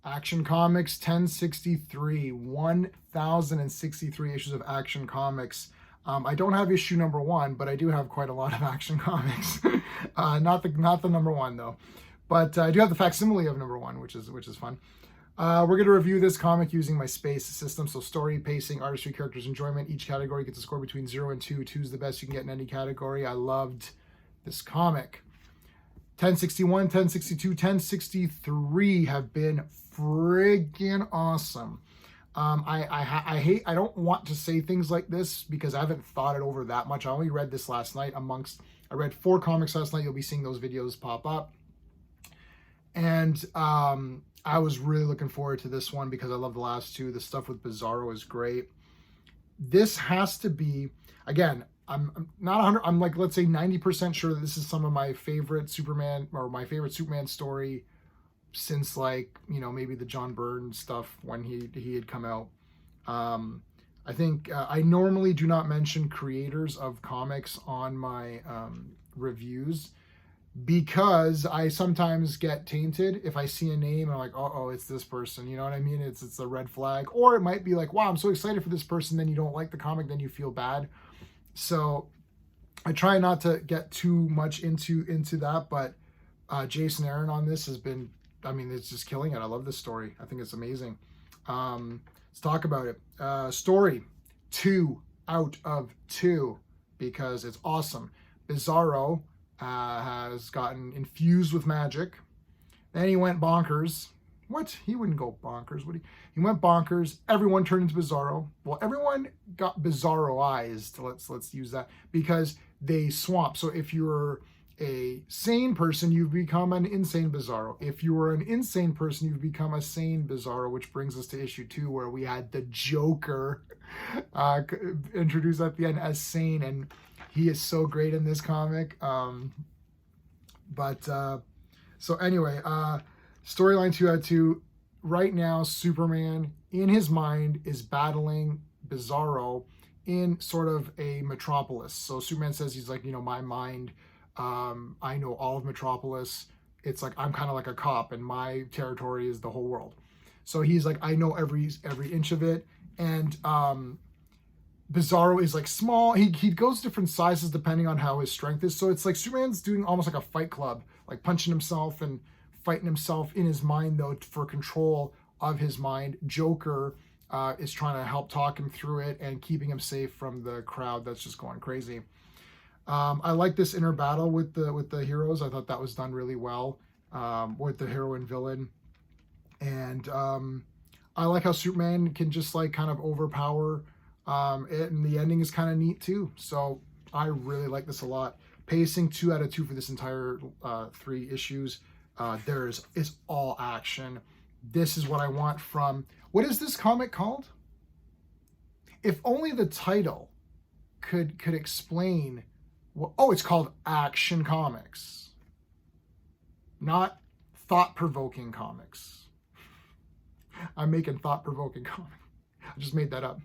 Action Comics 1063, 1063 issues of Action Comics. I don't have issue number 1, but I do have quite a lot of Action Comics. Not the number 1 though, but I do have the facsimile of number 1, which is fun. We're going to review this comic using my space system. So story, pacing, artistry, characters, enjoyment. Each category gets a score between 0 and 2. 2 is the best you can get in any category. I loved this comic. 1061, 1062, 1063 have been friggin' awesome. I don't want to say things like this because I haven't thought it over that much. I only read this last night I read 4 comics last night. You'll be seeing those videos pop up. And I was really looking forward to this one because I love the last 2. The stuff with Bizarro is great. This has to be, again, I'm not 100, I'm like, let's say 90% sure that this is some of my favorite Superman, or my favorite Superman story since, like, you know, maybe the John Byrne stuff when he had come out. I think I normally do not mention creators of comics on my reviews because I sometimes get tainted if I see a name and I'm like, oh, it's this person, you know what I mean? It's a red flag. Or it might be like, wow, I'm so excited for this person, then you don't like the comic, then you feel bad. So I try not to get too much into that, but Jason Aaron on this has been, I mean, it's just killing it. I love this story. I think it's amazing. Let's talk about it. Story 2 out of 2 because it's awesome. Bizarro has gotten infused with magic. Then he went bonkers. What? He wouldn't go bonkers, would he? He went bonkers. Everyone turned into Bizarro. Well, everyone got Bizarroized. Let's use that because they swamp. So if you're a sane person, you've become an insane Bizarro. If you were an insane person, you've become a sane Bizarro, which brings us to issue 2, where we had the Joker introduced at the end as sane, and he is so great in this comic. So anyway, storyline 2 out of 2. Right now, Superman, in his mind, is battling Bizarro in sort of a metropolis. So Superman says he's like, you know, my mind, I know all of Metropolis. It's like I'm kind of like a cop, and my territory is the whole world. So he's like, I know every inch of it. And Bizarro is like small. He goes different sizes depending on how his strength is. So it's like Superman's doing almost like a fight club, like punching himself and fighting himself in his mind, though, for control of his mind. Joker is trying to help talk him through it and keeping him safe from the crowd that's just going crazy. I like this inner battle with the heroes. I thought that was done really well with the hero and villain. And I like how Superman can just like kind of overpower it, and the ending is kind of neat too. So I really like this a lot. Pacing 2 out of 2 for this entire 3 issues. It's all action. This is what I want from, what is this comic called? If only the title could explain what, oh, it's called Action Comics, not thought-provoking comics. I'm making thought-provoking comics. I just made that up.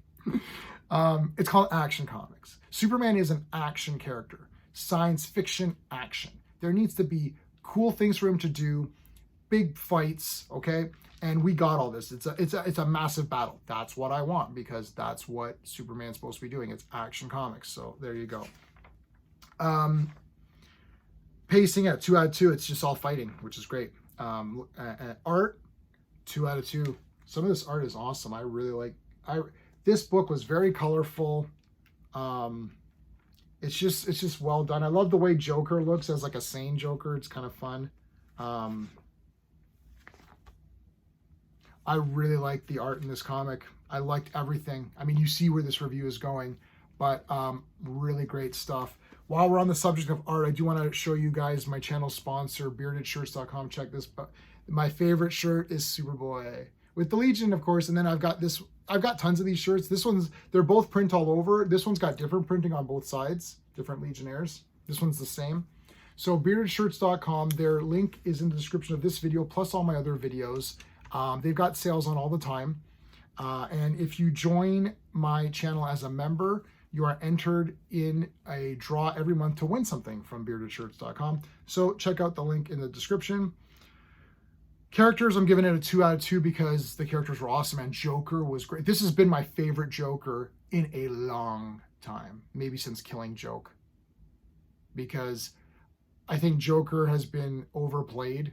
It's called Action Comics. Superman is an action character, science fiction action. There needs to be cool things for him to do, big fights, okay? And we got all this. It's a massive battle. That's what I want because that's what Superman's supposed to be doing. It's Action Comics. So there you go. Pacing at 2 out of 2. It's just all fighting, which is great. Art 2 out of 2. Some of this art is awesome. I really like. This book was very colorful. It's just well done. I love the way Joker looks as like a sane Joker. It's kind of fun. I really like the art in this comic. I liked everything. I mean, you see where this review is going, but really great stuff. While we're on the subject of art, I do want to show you guys my channel sponsor, beardedshirts.com. Check this. My favorite shirt is Superboy with the Legion, of course. And then I've got this. I've got tons of these shirts. They're both print all over. This one's got different printing on both sides, different Legionnaires. This one's the same. So beardedshirts.com, their link is in the description of this video, plus all my other videos. They've got sales on all the time. And if you join my channel as a member, you are entered in a draw every month to win something from beardedshirts.com. So check out the link in the description. Characters, I'm giving it a 2 out of 2 because the characters were awesome and Joker was great. This has been my favorite Joker in a long time, maybe since Killing Joke, because I think Joker has been overplayed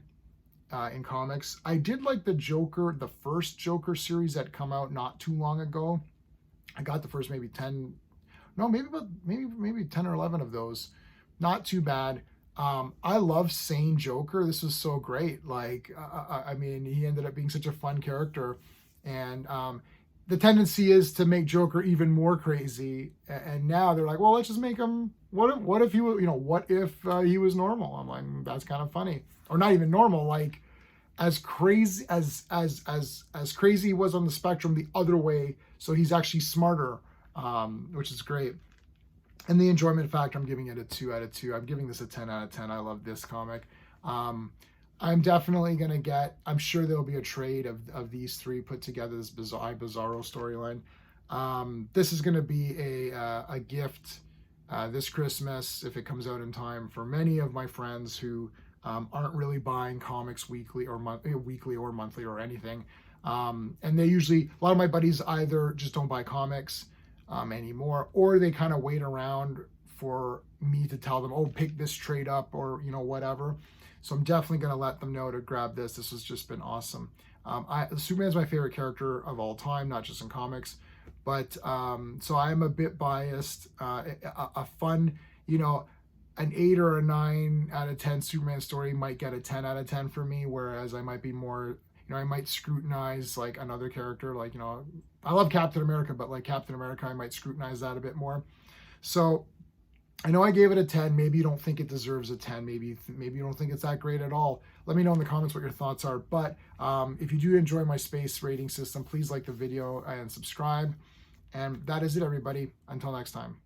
in comics. I did like the Joker, the first Joker series that come out not too long ago. I got the first maybe 10, no, maybe 10 or 11 of those. Not too bad. I love Sane Joker. This was so great. Like, I mean, he ended up being such a fun character, and the tendency is to make Joker even more crazy. And now they're like, well, let's just make him. What if he was, what if he was normal? I'm like, that's kind of funny, or not even normal. Like, as crazy as crazy he was on the spectrum the other way. So he's actually smarter, which is great. And the enjoyment factor, I'm giving it a 2 out of 2. I'm giving this a 10 out of 10. I love this comic. I'm definitely going to get, I'm sure there'll be a trade of these three put together, this Bizarro storyline. This is going to be a gift this Christmas, if it comes out in time, for many of my friends who aren't really buying comics weekly or monthly or anything. And they usually, a lot of my buddies either just don't buy comics anymore, or they kind of wait around for me to tell them, oh, pick this trade up, or whatever. So I'm definitely going to let them know to grab this. This has just been awesome. Superman's my favorite character of all time, not just in comics, but so I am a bit biased. A fun, an 8 or a 9 out of 10 Superman story might get a 10 out of 10 for me, whereas I might be more, I might scrutinize like another character, like, I love Captain America, but like Captain America, I might scrutinize that a bit more. So I know I gave it a 10. Maybe you don't think it deserves a 10. Maybe you don't think it's that great at all. Let me know in the comments what your thoughts are. But if you do enjoy my space rating system, please like the video and subscribe. And that is it, everybody. Until next time.